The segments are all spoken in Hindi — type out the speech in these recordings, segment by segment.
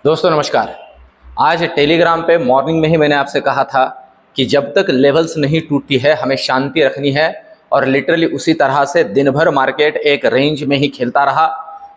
दोस्तों नमस्कार। आज टेलीग्राम पे मॉर्निंग में ही मैंने आपसे कहा था कि जब तक लेवल्स नहीं टूटती है हमें शांति रखनी है, और लिटरली उसी तरह से दिन भर मार्केट एक रेंज में ही खेलता रहा।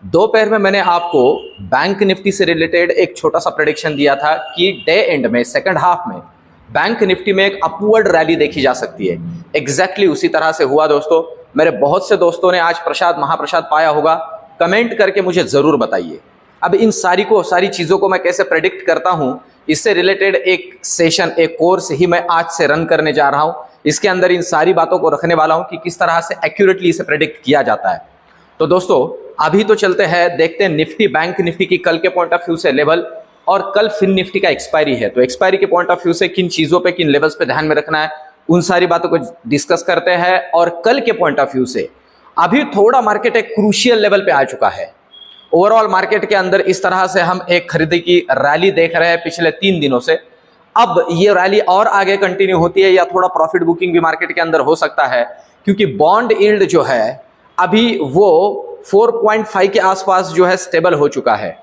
दोपहर में मैंने आपको बैंक निफ्टी से रिलेटेड एक छोटा सा प्रेडिक्शन दिया था कि डे एंड में सेकंड हाफ में बैंक निफ्टी में एक अपवर्ड रैली देखी जा सकती है। एग्जैक्टली उसी तरह से हुआ दोस्तों। मेरे बहुत से दोस्तों ने आज प्रसाद महाप्रसाद पाया होगा, कमेंट करके मुझे जरूर बताइए। अब इन सारी चीज़ों को मैं कैसे प्रेडिक्ट करता हूं, इससे रिलेटेड एक सेशन, एक कोर्स ही मैं आज से रन करने जा रहा हूं। इसके अंदर इन सारी बातों को रखने वाला हूं कि किस तरह से एक्यूरेटली इसे प्रेडिक्ट किया जाता है। तो दोस्तों अभी तो चलते हैं, देखते हैं निफ्टी बैंक निफ्टी की कल के पॉइंट ऑफ व्यू से लेवल, और कल फिन निफ्टी का एक्सपायरी है, तो एक्सपायरी के पॉइंट ऑफ व्यू से किन चीज़ों पर, किन लेवल्स पे ध्यान में रखना है, उन सारी बातों को डिस्कस करते हैं। और कल के पॉइंट ऑफ व्यू से अभी थोड़ा मार्केट एक क्रूशियल लेवल पे आ चुका है। ओवरऑल मार्केट के अंदर इस तरह से हम एक खरीदी की रैली देख रहे हैं पिछले 3 दिनों से। अब ये रैली और आगे कंटिन्यू होती है या थोड़ा प्रॉफिट बुकिंग भी मार्केट के अंदर हो सकता है, क्योंकि बॉन्ड यील्ड जो है अभी वो 4.5 के आसपास जो है स्टेबल हो चुका है।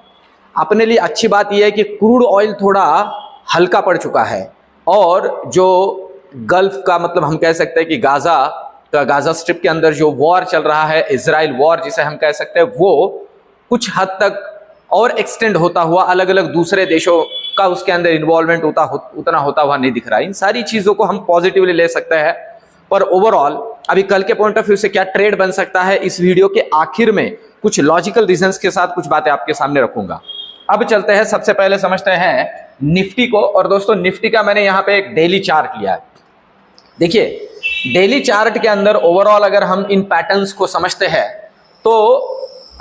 अपने लिए अच्छी बात यह है कि क्रूड ऑयल थोड़ा हल्का पड़ चुका है, और जो गल्फ का मतलब हम कह सकते हैं कि गाजा स्ट्रिप के अंदर जो वॉर चल रहा है, इजराइल वॉर जिसे हम कह सकते हैं, वो कुछ हद तक और एक्सटेंड होता हुआ अलग अलग दूसरे देशों का उसके अंदर इन्वॉल्वमेंट उतना होता हुआ नहीं दिख रहा है। इन सारी चीज़ों को हम पॉजिटिवली ले सकते हैं, पर ओवरऑल अभी कल के पॉइंट ऑफ व्यू से क्या ट्रेड बन सकता है, इस वीडियो के आखिर में कुछ लॉजिकल रीजंस के साथ कुछ बातें आपके सामने रखूंगा। अब चलते हैं, सबसे पहले समझते हैं निफ्टी को। और दोस्तों निफ्टी का मैंने यहाँ पे एक डेली चार्ट लिया है। देखिए डेली चार्ट के अंदर ओवरऑल अगर हम इन पैटर्न्स को समझते हैं तो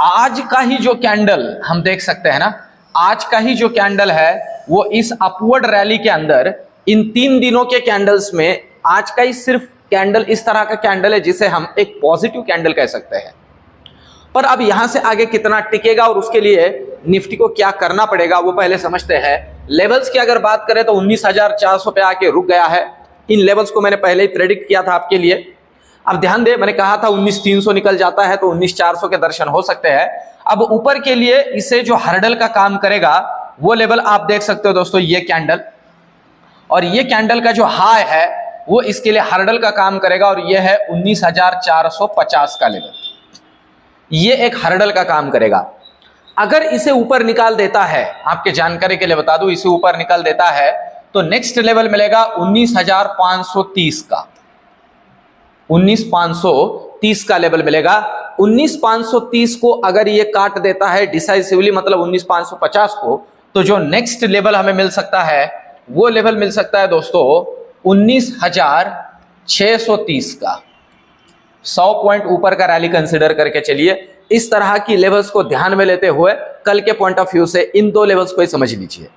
आज का ही जो कैंडल हम देख सकते हैं ना, आज का ही जो कैंडल है वो इस अपवर्ड रैली के अंदर इन 3 दिनों के कैंडल्स में आज का ही सिर्फ कैंडल इस तरह का कैंडल है जिसे हम एक पॉजिटिव कैंडल कह सकते हैं। पर अब यहां से आगे कितना टिकेगा और उसके लिए निफ्टी को क्या करना पड़ेगा वो पहले समझते हैं। लेवल्स की अगर बात करें तो 19,400 पे आके रुक गया है। इन लेवल्स को मैंने पहले ही प्रेडिक्ट किया था आपके लिए। अब ध्यान दे, मैंने कहा था 19,300 निकल जाता है तो 19,400 के दर्शन हो सकते हैं। अब ऊपर के लिए इसे जो हर्डल का काम करेगा वो लेवल आप देख सकते हो दोस्तों, ये कैंडल, और ये कैंडल का जो हाई है वो इसके लिए हर्डल का काम करेगा, और ये है 19,450 का लेवल। ये एक हर्डल का काम करेगा। अगर इसे ऊपर निकाल देता है, आपके जानकारी के लिए बता दूं, इसे ऊपर निकाल देता है तो नेक्स्ट लेवल मिलेगा 19,530 का, 19,530 का लेवल मिलेगा। 19,530 को अगर ये काट देता है डिसाइसिवली, मतलब 19,550 को, तो जो नेक्स्ट लेवल हमें मिल सकता है वो लेवल मिल सकता है दोस्तों 19,630 का। 100 पॉइंट ऊपर का रैली कंसिडर करके चलिए। इस तरह की लेवल्स को ध्यान में लेते हुए कल के पॉइंट ऑफ व्यू से इन 2 लेवल्स को ही समझ लीजिए।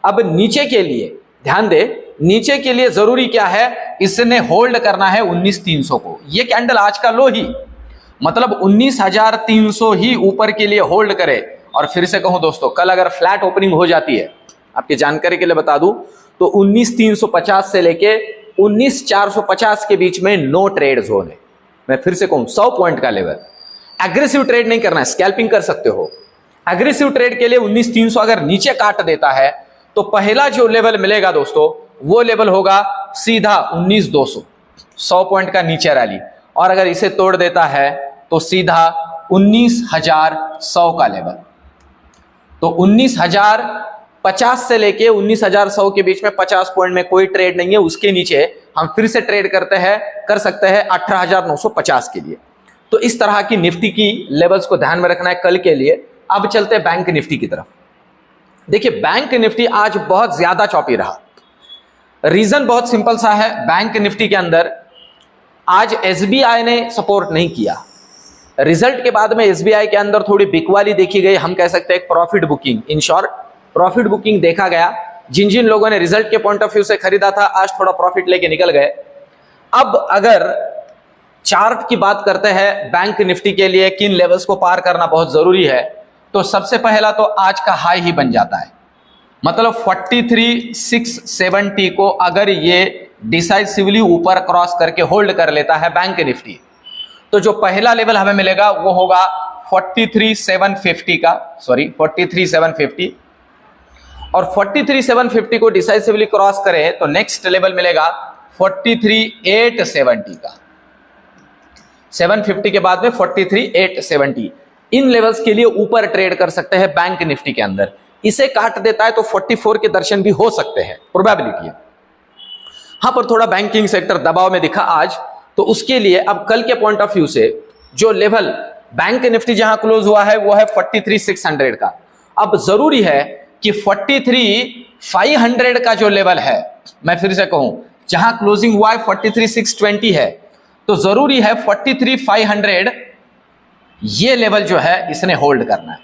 अब नीचे के लिए ध्यान दे, नीचे के लिए जरूरी क्या है, इसने होल्ड करना है 19,300 को। ये कैंडल आज का लो ही, मतलब 19,300 ही ऊपर के लिए होल्ड करे। और फिर से कहूं दोस्तों, कल अगर फ्लैट ओपनिंग हो जाती है, आपकी जानकारी के लिए बता दूं, तो 19,350 से लेके 19,450 के बीच में नो ट्रेड जोन है। मैं फिर से कहूं, 100 पॉइंट का लेवल। एग्रेसिव ट्रेड नहीं करना है, स्कैल्पिंग कर सकते हो। एग्रेसिव ट्रेड के लिए 19,300 अगर नीचे काट देता है तो पहला जो लेवल मिलेगा दोस्तों वो लेवल होगा सीधा 19,200, 100 पॉइंट का नीचे रैली। और अगर इसे तोड़ देता है तो सीधा 19,100 का लेवल। तो 19,050 से लेके 19,100 के बीच में 50 पॉइंट में कोई ट्रेड नहीं है। उसके नीचे हम फिर से ट्रेड कर सकते हैं 18,950 के लिए। तो इस तरह की निफ्टी की लेवल्स को ध्यान में रखना है कल के लिए। अब चलते हैं बैंक निफ्टी की तरफ। देखिए बैंक निफ्टी आज बहुत ज्यादा चौपी रहा। रीजन बहुत सिंपल सा है, बैंक निफ्टी के अंदर आज एसबीआई ने सपोर्ट नहीं किया। रिजल्ट के बाद में एसबीआई के अंदर थोड़ी बिकवाली देखी गई, हम कह सकते हैं एक profit booking, in short profit booking देखा गया। जिन जिन लोगों ने रिजल्ट के पॉइंट ऑफ व्यू से खरीदा था आज थोड़ा प्रॉफिट लेके निकल गए। अब अगर चार्ट की बात करते हैं बैंक निफ्टी के लिए किन लेवल्स को पार करना बहुत जरूरी है, तो सबसे पहला तो आज का हाई ही बन जाता है। मतलब 43,670 को अगर ये डिसाइसिवली ऊपर क्रॉस करके होल्ड कर लेता है बैंक निफ्टी, तो जो पहला लेवल हमें मिलेगा वो होगा 43,750 का, 43,750। और 43,750 को डिसाइसिवली क्रॉस करें तो नेक्स्ट लेवल मिलेगा 43,870 का। 750 के बाद में 43,870 इन लेवल्स के लिए ऊपर ट्रेड कर सकते हैं बैंक निफ्टी के अंदर। इसे काट देता है तो 44 के दर्शन भी हो सकते हैं, प्रोबेबिलिटी है। हाँ, पर थोड़ा बैंकिंग सेक्टर दबाव में दिखा आज, तो उसके लिए अब कल के पॉइंट ऑफ व्यू से जो लेवल बैंक निफ्टी जहां क्लोज हुआ है वो है 43,600 का। अब जरूरी है कि 43,500 का जो लेवल है, मैं फिर से कहूं, जहां क्लोजिंग हुआ है 43,620 है, तो जरूरी है 43,500 ये लेवल जो है इसने होल्ड करना है,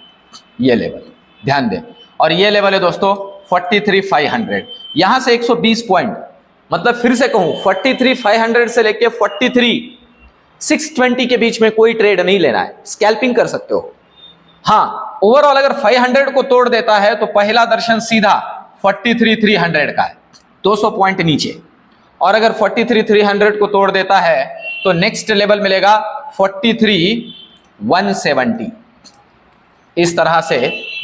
ये लेवल ध्यान दें। और ये लेवल है दोस्तों 43,500, यहां से 120 पॉइंट, मतलब फिर से कहूं 43,500 से लेके 43,620 के बीच में कोई ट्रेड नहीं लेना है, स्कैल्पिंग कर सकते हो। हाँ, ओवरऑल अगर 500 को तोड़ देता है तो पहला दर्शन सीधा 43,300 का है, 200 पॉइंट नीचे। और अगर 43,300 को तोड़ देता है तो नेक्स्ट लेवल मिलेगा 43,170। इस तरह से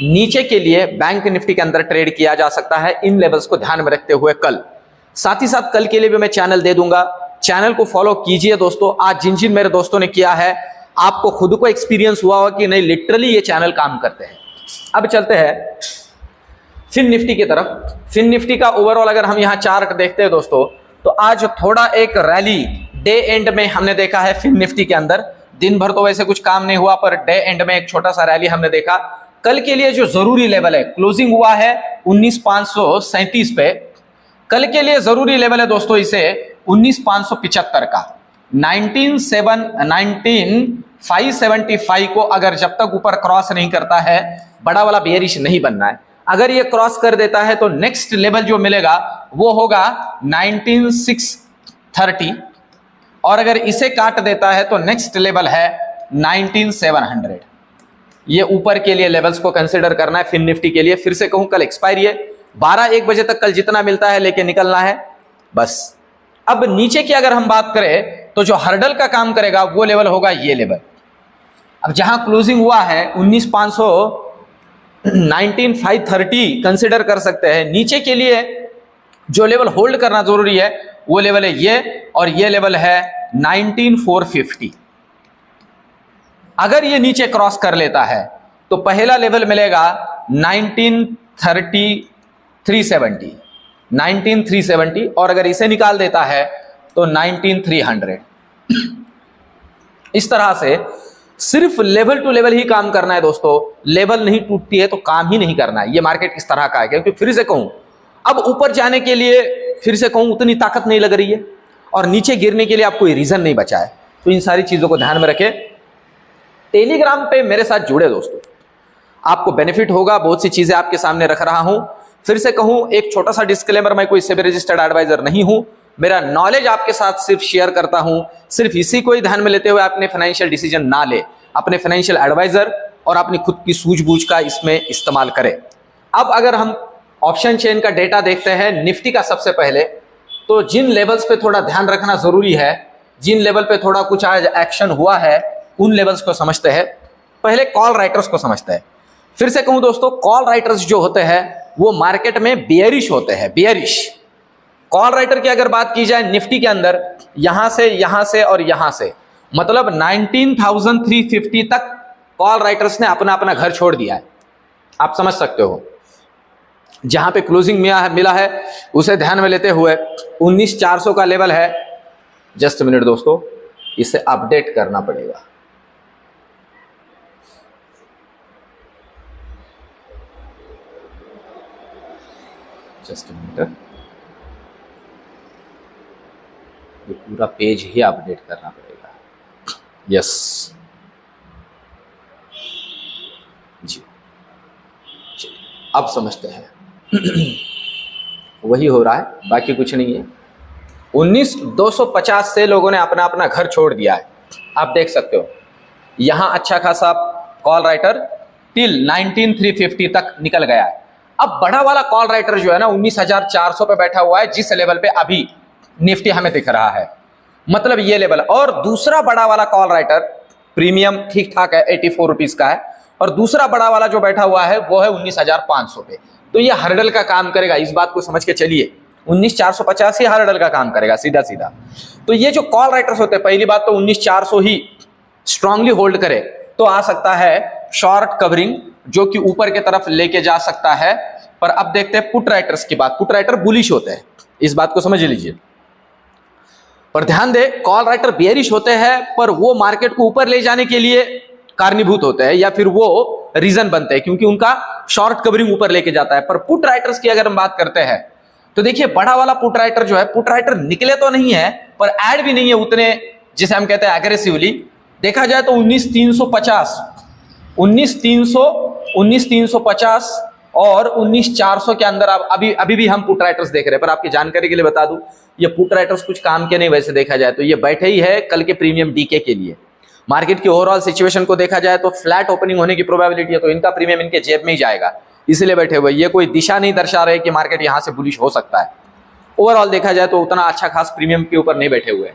नीचे के लिए बैंक निफ्टी के अंदर ट्रेड किया जा सकता है, इन लेवल्स को ध्यान में रखते हुए कल। साथ ही साथ कल के लिए भी मैं चैनल दे दूंगा, चैनल को फॉलो कीजिए दोस्तों। आज जिन जिन मेरे दोस्तों ने किया है, आपको खुद को एक्सपीरियंस हुआ होगा कि नहीं लिटरली ये चैनल काम करते हैं। अब चलते हैं फिन निफ्टी की तरफ। फिन निफ्टी का ओवरऑल अगर हम यहां चार्ट देखते हैं दोस्तों, तो आज थोड़ा एक रैली डे एंड में हमने देखा है फिन निफ्टी के अंदर। दिन भर तो वैसे कुछ काम नहीं हुआ, पर डे एंड में एक छोटा सा रैली हमने देखा। कल के लिए जो जरूरी लेवल है, क्लोजिंग हुआ है 19,537 पे, कल के लिए जरूरी लेवल है दोस्तों इसे 19,575 का। 19,575 को अगर जब तक ऊपर क्रॉस नहीं करता है, बड़ा वाला बेयरिश नहीं बनना है। अगर ये क्रॉस कर देता है तो नेक्स्ट लेवल जो मिलेगा वो होगा 19,630, और अगर इसे काट देता है तो नेक्स्ट लेवल है 19,700। ये ऊपर के लिए लेवल्स को कंसीडर करना है फिन निफ्टी के लिए। फिर से कहूं, कल एक्सपायरी है, 12-1 बजे तक कल जितना मिलता है लेके निकलना है बस। अब नीचे की अगर हम बात करें तो जो हर्डल का काम करेगा वो लेवल होगा ये लेवल। अब जहां क्लोजिंग हुआ है 19,530 कंसिडर कर सकते हैं। नीचे के लिए जो लेवल होल्ड करना जरूरी है वो लेवल है ये, और ये लेवल है 19,450। अगर ये नीचे क्रॉस कर लेता है तो पहला लेवल मिलेगा 19,370, और अगर इसे निकाल देता है तो 19,300। इस तरह से सिर्फ लेवल टू लेवल ही काम करना है दोस्तों। लेवल नहीं टूटती है तो काम ही नहीं करना है। ये मार्केट इस तरह का है, क्योंकि फिर से कहूं, अब ऊपर जाने के लिए फिर से कहूं उतनी ताकत नहीं लग रही है, और नीचे गिरने के लिए आपको कोई रीजन नहीं बचा है। तो इन सारी चीजों को ध्यान में रखें। टेलीग्राम पे मेरे साथ जुड़े दोस्तों, आपको बेनिफिट होगा। बहुत सी चीजें आपके सामने रख रहा हूं। फिर से कहूं, एक छोटा सा डिस्क्लेमर, मैं कोई सेबी रजिस्टर्ड एडवाइजर नहीं हूं। मेरा नॉलेज आपके साथ सिर्फ शेयर करता हूं। सिर्फ इसी को ही ध्यान में लेते हुए अपने फाइनेंशियल डिसीजन ना ले। अपने फाइनेंशियल एडवाइजर और अपनी खुद की सूझबूझ का इसमें इस्तेमाल करें। अब अगर हम ऑप्शन चेन का डेटा देखते हैं निफ्टी का सबसे पहले, तो जिन लेवल्स पे थोड़ा ध्यान रखना जरूरी है, जिन लेवल पे थोड़ा कुछ आज एक्शन हुआ है, उन लेवल्स को समझते हैं। पहले कॉल राइटर्स को समझते हैं। फिर से कहूं दोस्तों, कॉल राइटर्स जो होते हैं वो मार्केट में बियरिश होते हैं, बियरिश। कॉल राइटर की अगर बात की जाए निफ्टी के अंदर, यहां से और यहां से, मतलब 19,350 तक कॉल राइटर्स ने अपना अपना घर छोड़ दिया है। आप समझ सकते हो। जहां पे क्लोजिंग मिला है उसे ध्यान में लेते हुए 19,400 का लेवल है। जस्ट मिनट दोस्तों, इसे अपडेट करना पड़ेगा। जस्ट मिनट, ये पूरा पेज ही अपडेट करना पड़ेगा। यस जी, अब समझते हैं। वही हो रहा है, बाकी कुछ नहीं है। 19,250 से लोगों ने अपना अपना घर छोड़ दिया है। आप देख सकते हो यहां अच्छा खासा कॉल राइटर टिल 19,350 तक निकल गया है। अब बड़ा वाला कॉल राइटर जो है ना 19,400 पे बैठा हुआ है, जिस लेवल पे अभी निफ्टी हमें दिख रहा है, मतलब ये लेवल। और दूसरा बड़ा वाला कॉल राइटर प्रीमियम ठीक ठाक है, 84 रुपीज का है, और दूसरा बड़ा वाला जो बैठा हुआ है वो है 19,500 पे। तो ये हर्डल का काम करेगा, इस बात को समझ के चलिए। 19450 ही हर्डल का काम करेगा सीधा सीधा। तो ये जो कॉल राइटर्स होते हैं, पहली बात तो 19400 ही स्ट्रांगली होल्ड करे तो आ सकता है शॉर्ट कवरिंग, जो कि ऊपर की तरफ लेके जा सकता है। पर अब देखते हैं पुट राइटर्स की बात। पुट राइटर बुलिश होते हैं, इस बात को समझ लीजिए। पर ध्यान दे, कॉल राइटर बेयरिश होते हैं पर वो मार्केट को ऊपर ले जाने के लिए कारणीभूत होते हैं या फिर वो रीजन बनते हैं, क्योंकि उनका शॉर्ट कवरिंग ऊपर लेके जाता है। पर पुट राइटर्स की अगर हम बात करते हैं तो देखिए, बड़ा वाला पुट राइटर जो है, पुट राइटर निकले तो नहीं है पर ऐड भी नहीं है उतने, जिसे हम कहते हैं एग्रेसिवली। देखा जाए तो 19350 19350 और 19400 के अंदर आप अभी भी हम पुट राइटर्स देख रहे हैं। पर आपकी जानकारी के लिए बता दूं, ये पुट राइटर्स कुछ काम के नहीं, वैसे देखा जाए तो ये बैठे ही है कल के प्रीमियम डीके के लिए। मार्केट की ओवरऑल सिचुएशन को देखा जाए तो फ्लैट ओपनिंग होने की प्रोबेबिलिटी है, तो इनका प्रीमियम इनके जेब में ही जाएगा, इसलिए बैठे हुए। ये कोई दिशा नहीं दर्शा रहे कि मार्केट यहां से बुलिश हो सकता है। ओवरऑल देखा जाए तो उतना अच्छा खास प्रीमियम के ऊपर नहीं बैठे हुए।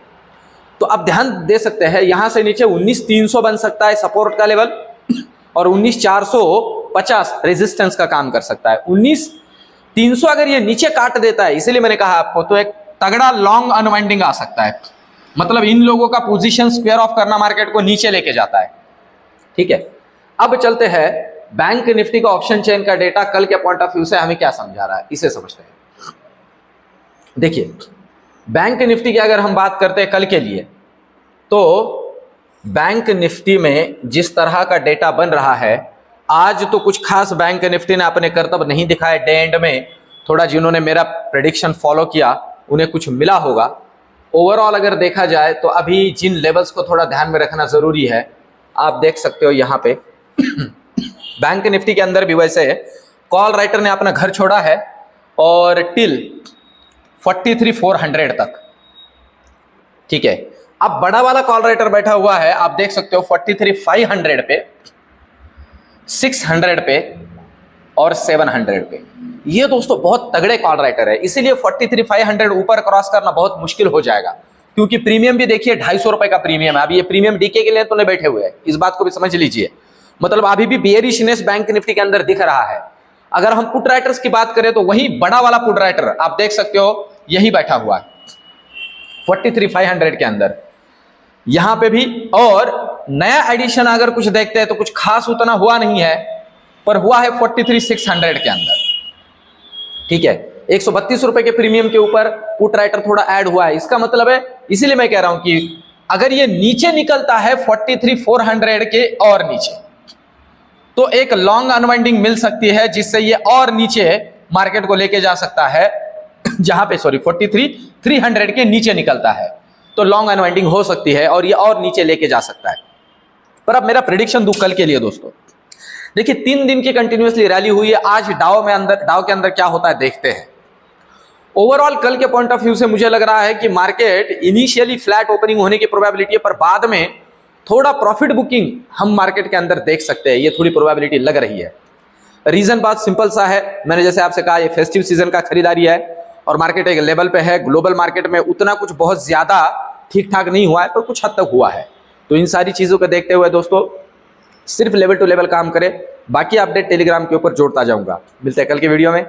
तो अब ध्यान दे सकते हैं, यहां से नीचे 19300 बन सकता है सपोर्ट का लेवल, और 19450 रेजिस्टेंस का काम कर सकता है। 19300 अगर ये नीचे काट देता है, इसीलिए मैंने कहा आपको, तो एक तगड़ा लॉन्ग अनवाइंडिंग आ सकता है। मतलब इन लोगों का पोजीशन स्क्वायर ऑफ करना मार्केट को नीचे लेके जाता है। ठीक है, अब चलते हैं बैंक निफ्टी का ऑप्शन चेन का डेटा कल के पॉइंट ऑफ व्यू से हमें क्या समझा रहा है, इसे समझते हैं। देखिए, बैंक निफ्टी की अगर हम बात करते हैं कल के लिए, तो बैंक निफ्टी में जिस तरह का डेटा बन रहा है, आज तो कुछ खास बैंक निफ्टी ने अपने कर्तव्य नहीं दिखाए डे एंड में। थोड़ा जिन्होंने मेरा प्रेडिक्शन फॉलो किया उन्हें कुछ मिला होगा। ओवरऑल अगर देखा जाए तो अभी जिन लेवल्स को थोड़ा ध्यान में रखना जरूरी है, आप देख सकते हो यहाँ पे बैंक निफ्टी के अंदर भी वैसे कॉल राइटर ने अपना घर छोड़ा है और टिल 43,400 तक। ठीक है, अब बड़ा वाला कॉल राइटर बैठा हुआ है, आप देख सकते हो 43,500 पे, 600 पे और 700 पे। ये दोस्तों बहुत तगड़े कॉल राइटर है, इसीलिए 43,500 ऊपर क्रॉस करना बहुत मुश्किल हो जाएगा, क्योंकि प्रीमियम भी देखिए 250 रुपए का प्रीमियम है। अभी ये प्रीमियम डीके के लिए तो नहीं बैठे हुए हैं, इस बात को भी समझ लीजिए। मतलब अभी भी बेयरिशनेस बैंक निफ्टी के अंदर दिख रहा है। अगर हम पुट राइटर्स की बात करें तो वही बड़ा वाला पुट राइटर आप देख सकते हो, यही बैठा हुआ है 43,500 के अंदर, यहां पे भी। और नया एडिशन अगर कुछ देखते हैं तो कुछ खास उतना हुआ नहीं है, पर हुआ है 43,600 के अंदर। ठीक है, 132 रुपए के प्रीमियम के ऊपर पुट राइटर थोड़ा ऐड हुआ है। इसका मतलब है, इसीलिए मैं कह रहा हूं कि अगर ये नीचे निकलता है 43,400 के और नीचे, तो एक लॉन्ग अनवाइंडिंग मिल सकती है, जिससे ये और नीचे मार्केट को लेके जा सकता है। जहां पे 43,300 के नीचे निकलता है तो लॉन्ग अनवाइंडिंग हो सकती है और ये और नीचे लेके जा सकता है। पर अब मेरा प्रेडिक्शन दूं कल के लिए दोस्तों। देखिए, 3 दिन की कंटिन्यूअसली रैली हुई है। आज डाउ के अंदर क्या होता है देखते हैं। ओवरऑल कल के पॉइंट ऑफ व्यू से मुझे लग रहा है कि मार्केट इनिशियली फ्लैट ओपनिंग होने की प्रोबेबिलिटी है, पर बाद में थोड़ा प्रॉफिट बुकिंग हम मार्केट के अंदर देख सकते हैं, ये थोड़ी प्रोबेबिलिटी लग रही है। रीजन बात सिंपल सा है, मैंने जैसे आपसे कहा, ये फेस्टिव सीजन का खरीदारी है और मार्केट एक लेवल पे है। ग्लोबल मार्केट में उतना कुछ बहुत ज्यादा ठीक ठाक नहीं हुआ है, पर कुछ हद तक हुआ है। तो इन सारी चीजों को देखते हुए दोस्तों सिर्फ लेवल टू लेवल काम करें। बाकी अपडेट टेलीग्राम के ऊपर जोड़ता जाऊंगा। मिलते हैं कल के वीडियो में।